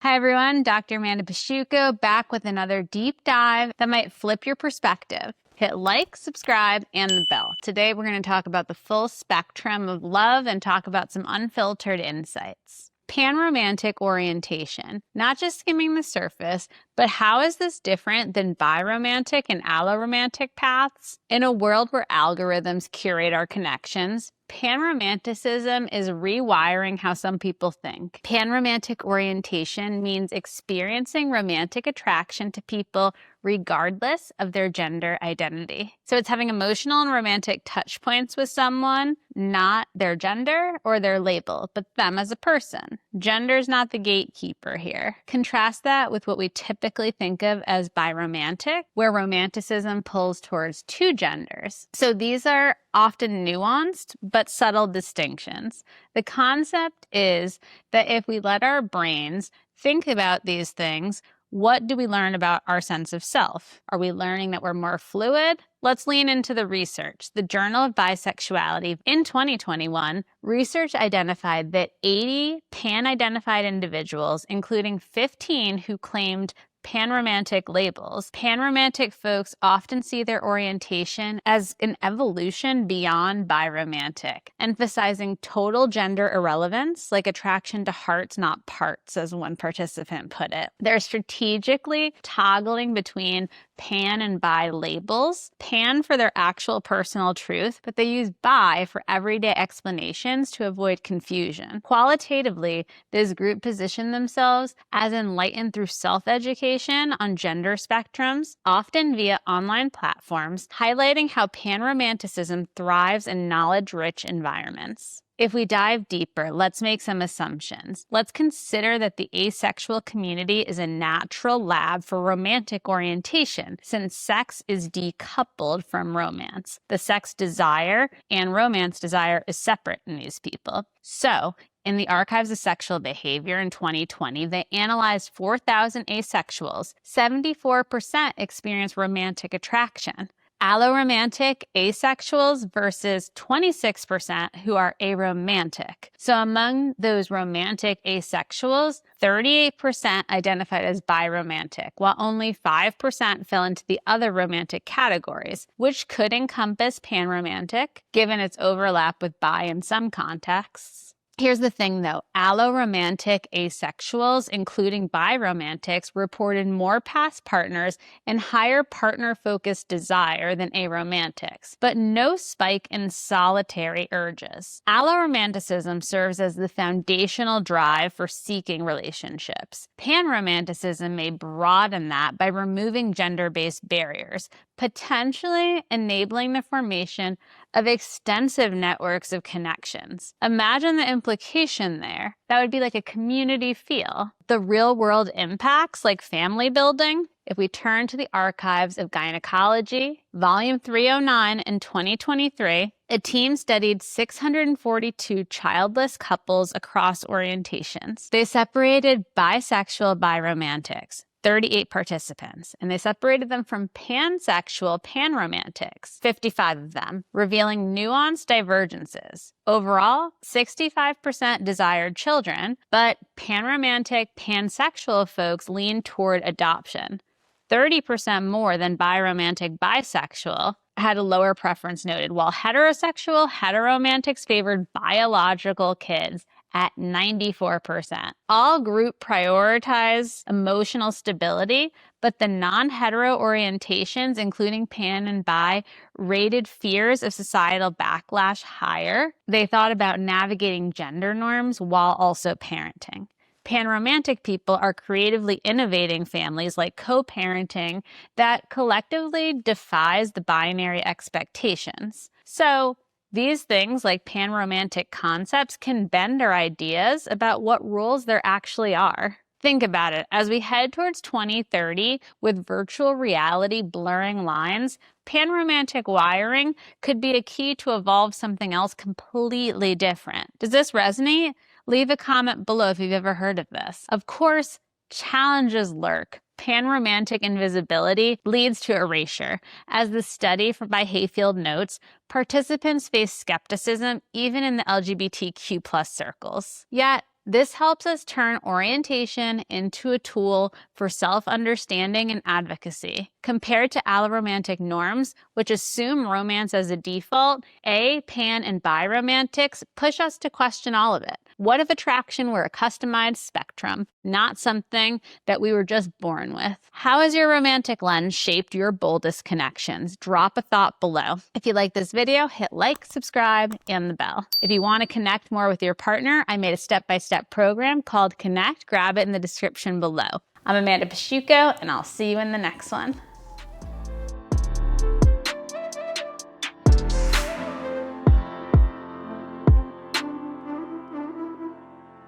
Hi everyone, Dr. Amanda Pasciucco back with another deep dive that might flip your perspective. Hit like, subscribe, and the bell. Today we're going to talk about the full spectrum of love and talk about some unfiltered insights. Panromantic orientation, not just skimming the surface, but how is this different than biromantic and alloromantic paths? In a world where algorithms curate our connections, panromanticism is rewiring how some people think. Panromantic orientation means experiencing romantic attraction to people regardless of their gender identity. So it's having emotional and romantic touch points with someone, not their gender or their label, but them as a person. Gender's not the gatekeeper here. Contrast that with what we typically think of as biromantic, where romanticism pulls towards two genders. So these are often nuanced but subtle distinctions. The concept is that if we let our brains think about these things, what do we learn about our sense of self? Are we learning that we're more fluid? Let's lean into the research. The Journal of Bisexuality in 2021, research identified that 80 pan-identified individuals, including 15 who claimed panromantic labels. Panromantic folks often see their orientation as an evolution beyond biromantic, emphasizing total gender irrelevance, like attraction to hearts, not parts, as one participant put it. They're strategically toggling between pan and bi labels. Pan for their actual personal truth, but they use bi for everyday explanations to avoid confusion. Qualitatively, this group positioned themselves as enlightened through self-education on gender spectrums, often via online platforms, highlighting how panromanticism thrives in knowledge-rich environments. If we dive deeper, let's make some assumptions. Let's consider that the asexual community is a natural lab for romantic orientation, since sex is decoupled from romance. The sex desire and romance desire is separate in these people. So, in the Archives of Sexual Behavior in 2020, they analyzed 4,000 asexuals. 74% experienced romantic attraction. Alloromantic asexuals versus 26% who are aromantic. So among those romantic asexuals, 38% identified as biromantic, while only 5% fell into the other romantic categories, which could encompass panromantic, given its overlap with bi in some contexts. Here's the thing though, alloromantic asexuals, including biromantics, reported more past partners and higher partner-focused desire than aromantics, but no spike in solitary urges. Alloromanticism serves as the foundational drive for seeking relationships. Panromanticism may broaden that by removing gender-based barriers, potentially enabling the formation of extensive networks of connections. Imagine the implication there. That would be like a community feel. The real-world impacts, like family building, if we turn to the Archives of Gynecology, Volume 309 in 2023, a team studied 642 childless couples across orientations. They separated bisexual biromantics, 38 participants, and they separated them from pansexual panromantics, 55 of them, revealing nuanced divergences. Overall, 65% desired children, but panromantic pansexual folks leaned toward adoption. 30% more than biromantic bisexual had a lower preference noted, while heterosexual heteromantics favored biological kids at 94%. All group prioritize emotional stability, but the non-hetero orientations, including pan and bi, rated fears of societal backlash higher. They thought about navigating gender norms while also parenting. Panromantic people are creatively innovating families like co-parenting that collectively defies the binary expectations. So, these things, like panromantic concepts, can bend our ideas about what roles there actually are. Think about it. As we head towards 2030, with virtual reality blurring lines, panromantic wiring could be a key to evolve something else completely different. Does this resonate? Leave a comment below if you've ever heard of this. Of course, challenges lurk. Panromantic invisibility leads to erasure. As the study by Hayfield notes, participants face skepticism even in the LGBTQ+ circles. Yet, This helps us turn orientation into a tool for self-understanding and advocacy. Compared to alloromantic norms, which assume romance as a default, A, pan, and biromantics push us to question all of it. What if attraction were a customized spectrum, not something that we were just born with? How has your romantic lens shaped your boldest connections? Drop a thought below. If you like this video, hit like, subscribe, and the bell. If you want to connect more with your partner, I made a step-by-step program called Connect. Grab it in the description below. I'm Amanda Pasciucco, and I'll see you in the next one.